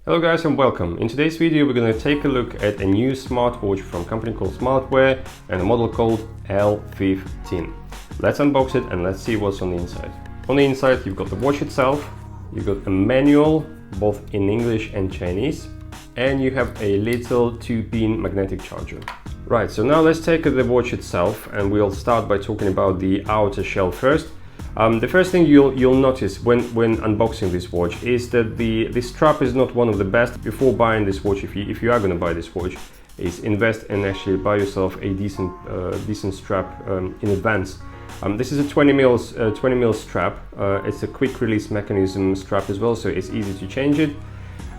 Hello guys and welcome. In today's video we're going to take a look at a new smartwatch from a company called Smart Wear and a model called L15. Let's unbox it and let's see what's on the inside. On the inside you've got the watch itself, you've got a manual both in English and Chinese, and you have a little 2-pin magnetic charger. Right, so now let's take the watch itself and we'll start by talking about the outer shell first. The first thing you'll notice when unboxing this watch is that the strap is not one of the best. Before buying this watch, if you are going to buy this watch, is invest and actually buy yourself a decent strap in advance. This is a 20 mil strap. It's a quick release mechanism strap as well, so it's easy to change it.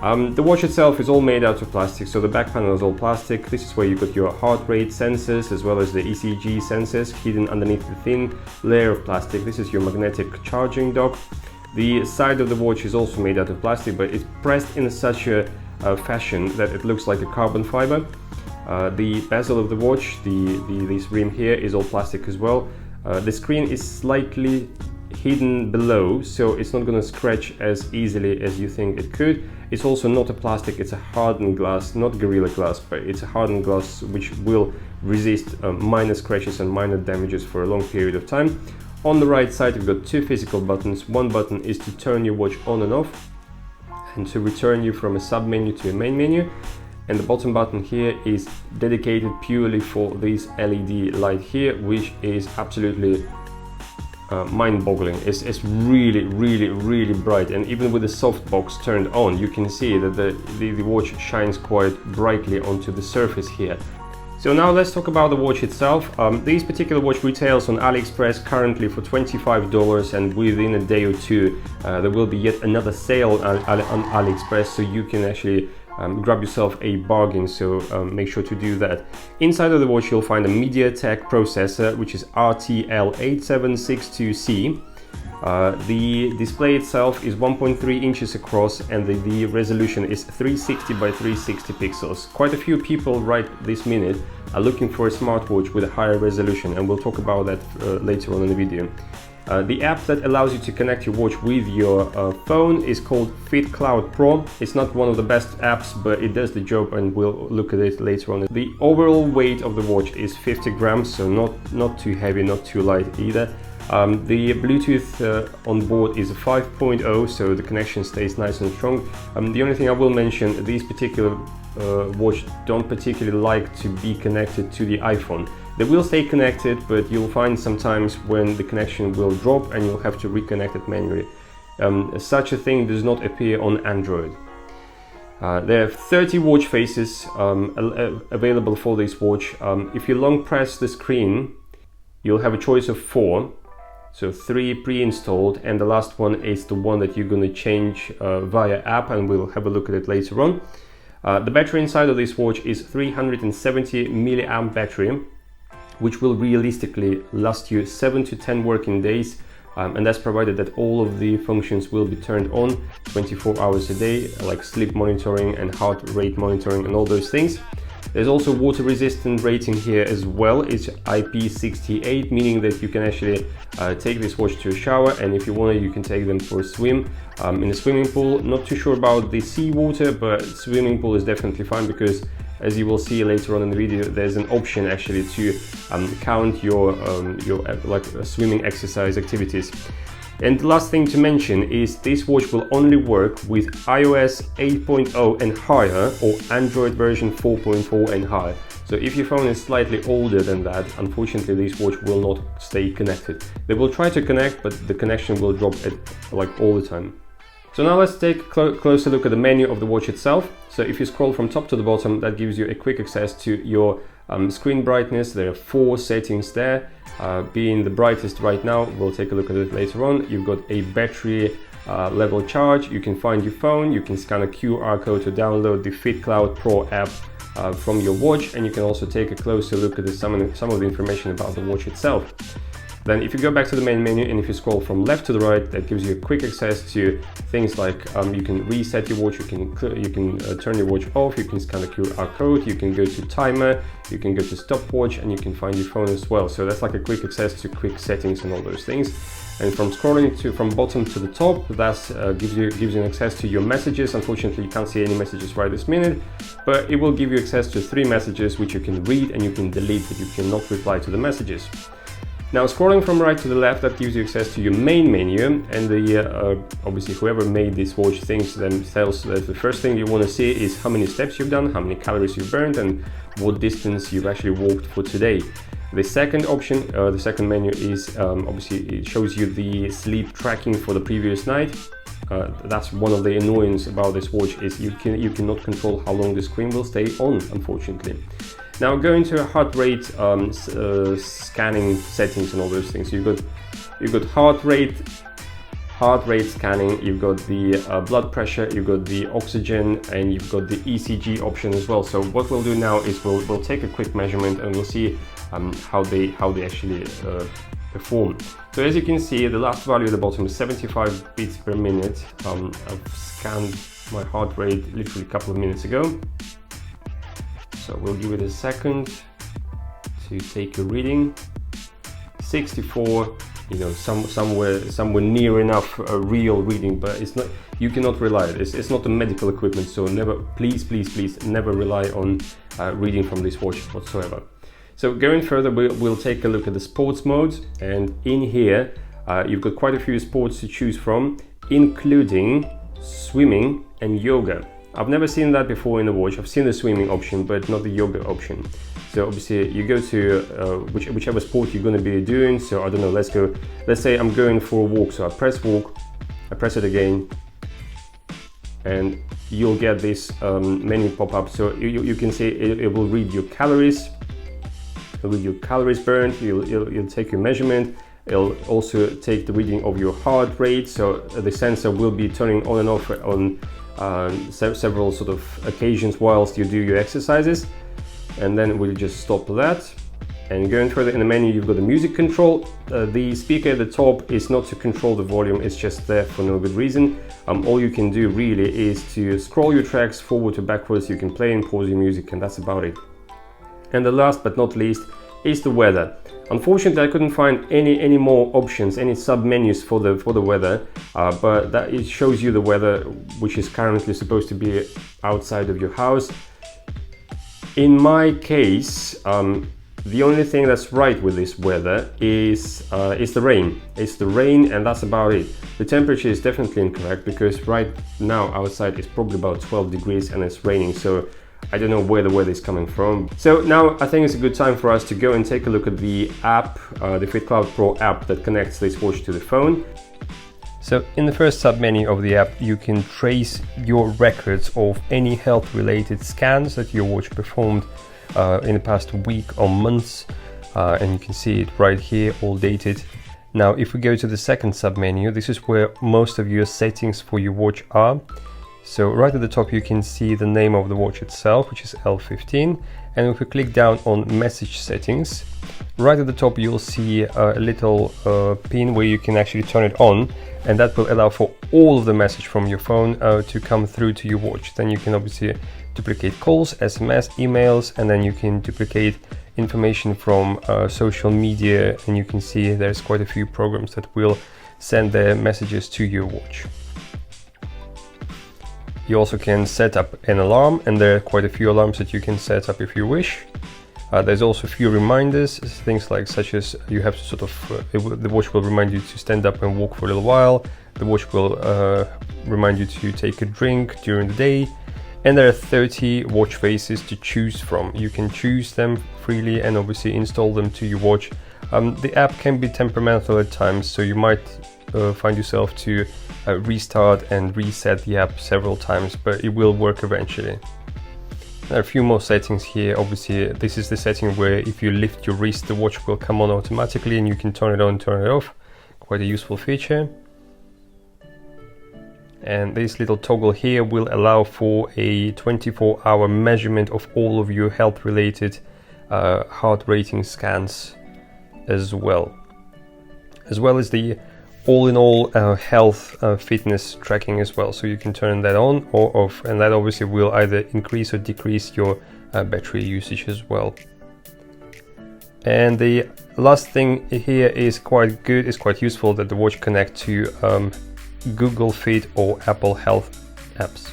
The watch itself is all made out of plastic, so the back panel is all plastic. This is where you got your heart rate sensors as well as the ECG sensors hidden underneath the thin layer of plastic. This is your magnetic charging dock. The side of the watch is also made out of plastic, but it's pressed in such a fashion that it looks like a carbon fiber. The bezel of the watch, this rim here, is all plastic as well. The screen is slightly hidden below, so it's not going to scratch as easily as you think it could. It's also not a plastic, it's a hardened glass, not Gorilla Glass, but it's a hardened glass which will resist minor scratches and minor damages for a long period of time. On the right side you've got two physical buttons. One button is to turn your watch on and off and to return you from a sub menu to a main menu, and the bottom button here is dedicated purely for this LED light here, which is absolutely mind-boggling. It's really bright, and even with the softbox turned on you can see that the watch shines quite brightly onto the surface here. So now let's talk about the watch itself. This particular watch retails on AliExpress currently for $25, and within a day or two there will be yet another sale on AliExpress, so you can actually grab yourself a bargain, so make sure to do that. Inside of the watch you'll find a MediaTek processor, which is RTL8762C. The display itself is 1.3 inches across, and the resolution is 360 by 360 pixels. Quite a few people right this minute are looking for a smartwatch with a higher resolution, and we'll talk about that later on in the video. The app that allows you to connect your watch with your phone is called Fitclub Pro. It's not one of the best apps, but it does the job, and we'll look at it later on. The overall weight of the watch is 50 grams, so not too heavy, not too light either. The Bluetooth on board is a 5.0, so the connection stays nice and strong. The only thing I will mention, these particular watch don't particularly like to be connected to the iPhone. They will stay connected, but you'll find sometimes when the connection will drop and you'll have to reconnect it manually. Such a thing does not appear on Android. There are 30 watch faces available for this watch. If you long press the screen, you'll have a choice of 4. So 3 pre-installed, and the last one is the one that you're going to change via app, and we'll have a look at it later on. The battery inside of this watch is 370 milliamp battery, which will realistically last you 7 to 10 working days, and that's provided that all of the functions will be turned on 24 hours a day, like sleep monitoring and heart rate monitoring and all those things. There's also water resistant rating here as well. It's IP68, meaning that you can actually take this watch to a shower, and if you want, you can take them for a swim in a swimming pool. Not too sure about the seawater, but swimming pool is definitely fine, because as you will see later on in the video, there's an option actually to count your swimming exercise activities. And the last thing to mention is this watch will only work with iOS 8.0 and higher, or Android version 4.4 and higher. So if your phone is slightly older than that, unfortunately this watch will not stay connected. They will try to connect, but the connection will drop all the time. So now let's take a closer look at the menu of the watch itself. So if you scroll from top to the bottom, that gives you a quick access to your screen brightness. There are 4 settings there. Being the brightest right now, we'll take a look at it later on. You've got a battery level charge. You can find your phone. You can scan a QR code to download the Fitclub Pro App from your watch, and you can also take a closer look at some of the information about the watch itself. Then if you go back to the main menu and if you scroll from left to the right, that gives you a quick access to things like you can reset your watch, you can turn your watch off, you can scan the QR code, you can go to timer, you can go to stopwatch, and you can find your phone as well. So that's like a quick access to quick settings and all those things. And from scrolling from bottom to the top, that gives you access to your messages. Unfortunately, you can't see any messages right this minute, but it will give you access to 3 messages which you can read and you can delete, but you cannot reply to the messages. Now, scrolling from right to the left, that gives you access to your main menu, and obviously whoever made this watch thinks themselves that the first thing you want to see is how many steps you've done, how many calories you've burned, and what distance you've actually walked for today. The second option, the second menu is obviously it shows you the sleep tracking for the previous night. That's one of the annoyances about this watch, is you cannot control how long the screen will stay on, unfortunately. Now, going to heart rate scanning settings and all those things. You've got heart rate scanning, you've got the blood pressure, you've got the oxygen, and you've got the ECG option as well. So what we'll do now is we'll take a quick measurement and we'll see how they actually perform. So as you can see, the last value at the bottom is 75 beats per minute. I've scanned my heart rate literally a couple of minutes ago. So we'll give it a second to take a reading. 64, you know, somewhere near enough a real reading, but it's not. You cannot rely on it. It's not a medical equipment, so never, please, never rely on reading from this watch whatsoever. So going further, we'll take a look at the sports modes, and in here you've got quite a few sports to choose from, including swimming and yoga. I've never seen that before in the watch. I've seen the swimming option, but not the yoga option. So obviously you go to whichever sport you're going to be doing. So I don't know, let's say I'm going for a walk. So I press walk, I press it again, and you'll get this menu pop up. So you can see it will read your calories, it'll read your calories burned, you'll take your measurement. It'll also take the reading of your heart rate. So the sensor will be turning on and off on several sort of occasions whilst you do your exercises, and then we'll just stop that. And going further in the menu, you've got the music control. The speaker at the top is not to control the volume, it's just there for no good reason. All you can do really is to scroll your tracks forward to backwards. You can play and pause your music, and that's about it. And the last but not least is the weather. Unfortunately, I couldn't find any more options, any sub-menus for the weather, but that it shows you the weather, which is currently supposed to be outside of your house. In my case, the only thing that's right with this weather is the rain. It's the rain, and that's about it. The temperature is definitely incorrect, because right now outside it's probably about 12 degrees and it's raining. So I don't know where the weather is coming from. So now I think it's a good time for us to go and take a look at the app, the Fitclub Pro app that connects this watch to the phone. So in the first sub-menu of the app, you can trace your records of any health-related scans that your watch performed in the past week or months, and you can see it right here, all dated. Now, if we go to the second sub-menu, this is where most of your settings for your watch are. So right at the top you can see the name of the watch itself, which is L15, and if we click down on message settings, right at the top you'll see a little pin where you can actually turn it on, and that will allow for all of the message from your phone to come through to your watch. Then you can obviously duplicate calls, SMS, emails, and then you can duplicate information from social media, and you can see there's quite a few programs that will send their messages to your watch. You also can set up an alarm, and there are quite a few alarms that you can set up if you wish. There's also a few reminders, things like such as you have to sort of, the watch will remind you to stand up and walk for a little while. The watch will remind you to take a drink during the day. And there are 30 watch faces to choose from. You can choose them freely and obviously install them to your watch. The app can be temperamental at times, so you might find yourself to restart and reset the app several times, but it will work eventually. There are a few more settings here. Obviously, this is the setting where if you lift your wrist, the watch will come on automatically and you can turn it on, turn it off. Quite a useful feature. And this little toggle here will allow for a 24-hour measurement of all of your health-related heart rating scans as well as the all-in-all health fitness tracking as well. So you can turn that on or off, and that obviously will either increase or decrease your battery usage as well. And the last thing here is quite good, it's quite useful that the watch connects to Google Fit or Apple Health apps.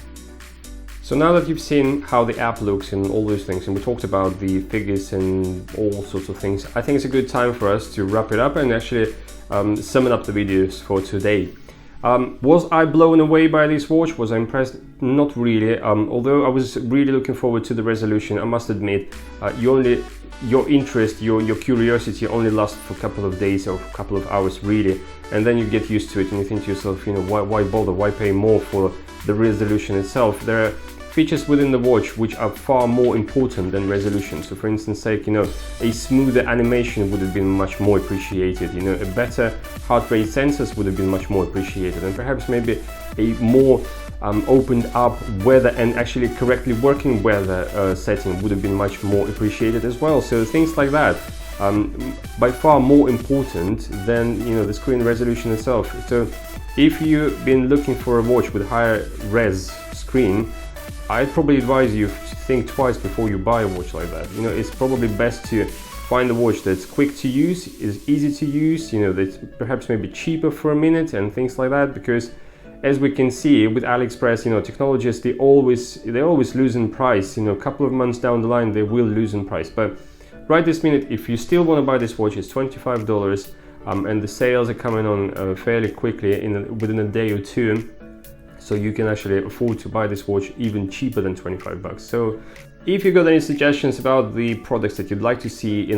So now that you've seen how the app looks and all those things, and we talked about the figures and all sorts of things, I think it's a good time for us to wrap it up and actually sum up the videos for today. Was I blown away by this watch? Was I impressed? Not really. Although I was really looking forward to the resolution, I must admit, your interest, your curiosity only lasts for a couple of days or a couple of hours really, and then you get used to it and you think to yourself, you know, why bother? Why pay more for the resolution itself? There are features within the watch which are far more important than resolution. So for instance sake, you know, a smoother animation would have been much more appreciated, you know, a better heart rate sensors would have been much more appreciated, and perhaps maybe a more opened up weather and actually correctly working weather setting would have been much more appreciated as well. So things like that, by far more important than, you know, the screen resolution itself. So if you've been looking for a watch with higher res screen, I'd probably advise you to think twice before you buy a watch like that. You know, it's probably best to find a watch that's quick to use, is easy to use, you know, that's perhaps maybe cheaper for a minute and things like that, because as we can see with AliExpress, you know, technologists, they always lose in price. You know, a couple of months down the line, they will lose in price. But right this minute, if you still want to buy this watch, it's $25, and the sales are coming on fairly quickly, within a day or two. So you can actually afford to buy this watch even cheaper than 25 bucks. So if you got any suggestions about the products that you'd like to see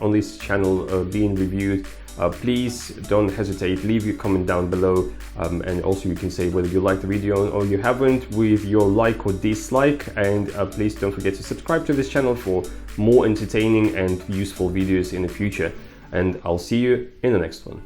on this channel being reviewed, please don't hesitate, leave your comment down below, and also you can say whether you like the video or you haven't with your like or dislike, and please don't forget to subscribe to this channel for more entertaining and useful videos in the future, and I'll see you in the next one.